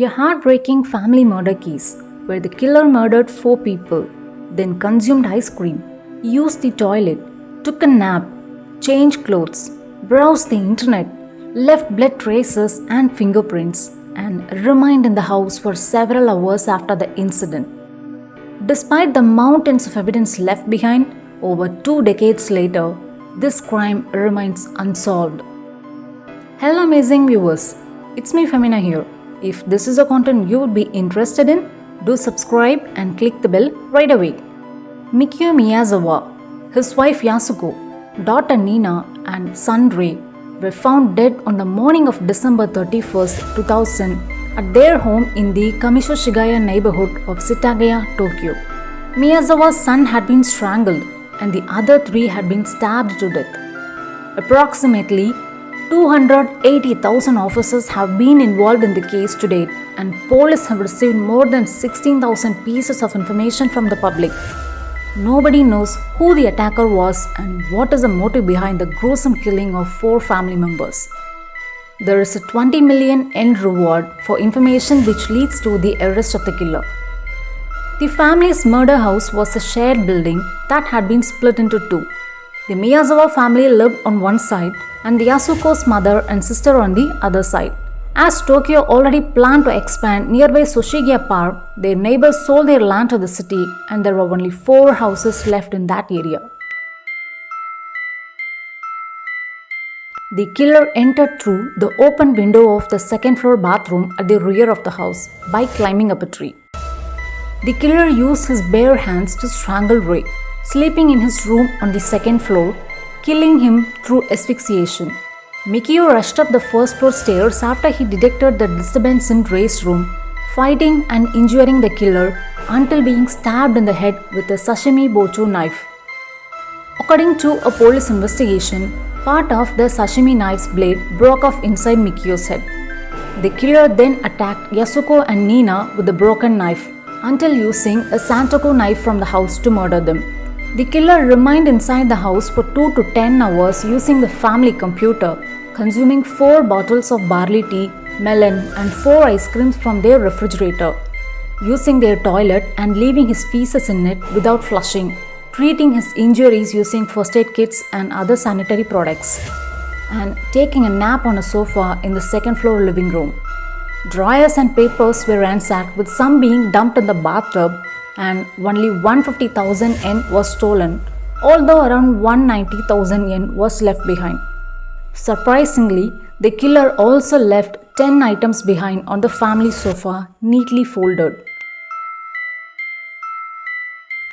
A heartbreaking family murder case where the killer murdered 4 people, then consumed ice cream, used the toilet, took a nap, changed clothes, browsed the internet, left blood traces and fingerprints, and remained in the house for several hours after the incident. Despite the mountains of evidence left behind, over 2 decades later, this crime remains unsolved. Hello, amazing viewers. It's me, Femina here. If this is a content you would be interested in, do subscribe and click the bell right away. Mikio Miyazawa, his wife Yasuko, daughter Nina, and son Ray were found dead on the morning of December 31st, 2000 at their home in the Kamisho Shigaya neighborhood of Setagaya, Tokyo. Miyazawa's son had been strangled and the other 3 had been stabbed to death. Approximately 280,000 officers have been involved in the case to date, and police have received more than 16,000 pieces of information from the public. Nobody knows who the attacker was and what is the motive behind the gruesome killing of 4 family members. There is a 20 million yen reward for information which leads to the arrest of the killer. The family's murder house was a shared building that had been split into 2. The Miyazawa family lived on one side and the Yasuko's mother and sister on the other side. As Tokyo already planned to expand nearby Sushigiya Park, their neighbors sold their land to the city and there were only 4 houses left in that area. The killer entered through the open window of the second-floor bathroom at the rear of the house by climbing up a tree. The killer used his bare hands to strangle Ray, sleeping in his room on the second floor, killing him through asphyxiation. Mikio rushed up the first-floor stairs after he detected the disturbance in Ray's room, fighting and injuring the killer until being stabbed in the head with a sashimi bocho knife. According to a police investigation, part of the sashimi knife's blade broke off inside Mikio's head. The killer then attacked Yasuko and Nina with the broken knife until using a Santoku knife from the house to murder them. The killer remained inside the house for 2 to 10 hours using the family computer, consuming 4 bottles of barley tea, melon, and 4 ice creams from their refrigerator, using their toilet and leaving his feces in it without flushing, treating his injuries using first aid kits and other sanitary products, and taking a nap on a sofa in the second-floor living room. Dryers and papers were ransacked, with some being dumped in the bathtub, and only 150,000 yen was stolen, although around 190,000 yen was left behind. Surprisingly, the killer also left 10 items behind on the family sofa, neatly folded.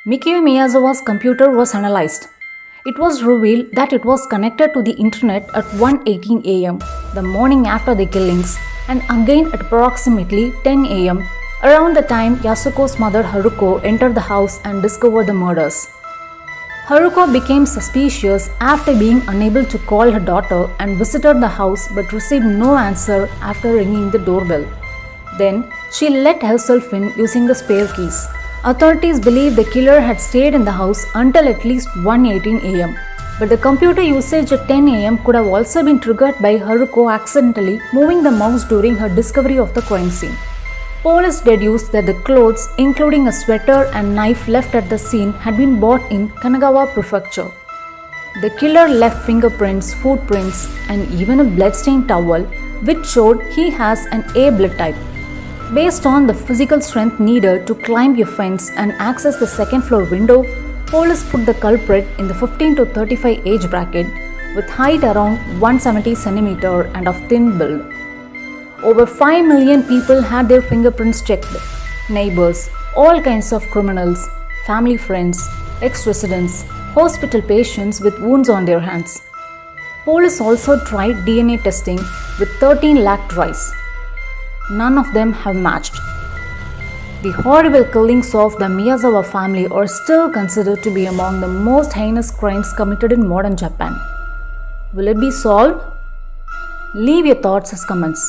Mikio Miyazawa's computer was analyzed. It was revealed that it was connected to the internet at 1:18 am, the morning after the killings, and again at approximately 10 am, around the time Yasuko's mother Haruko entered the house and discovered the murders. Haruko became suspicious after being unable to call her daughter and visited the house but received no answer after ringing the doorbell. Then she let herself in using the spare keys. Authorities believe the killer had stayed in the house until at least 1:18 am. But the computer usage at 10 am could have also been triggered by Haruko accidentally moving the mouse during her discovery of the crime scene. Police deduced that the clothes, including a sweater and knife left at the scene, had been bought in Kanagawa Prefecture. The killer left fingerprints, footprints, and even a bloodstained towel, which showed he has an A blood type. Based on the physical strength needed to climb a fence and access the second-floor window, police put the culprit in the 15 to 35 age bracket, with height around 170 cm and of thin build. Over 5 million people had their fingerprints checked. Neighbors, all kinds of criminals, family friends, ex-residents, hospital patients with wounds on their hands. Police also tried DNA testing with 13 lakh tries. None of them have matched. The horrible killings of the Miyazawa family are still considered to be among the most heinous crimes committed in modern Japan. Will it be solved? Leave your thoughts as comments.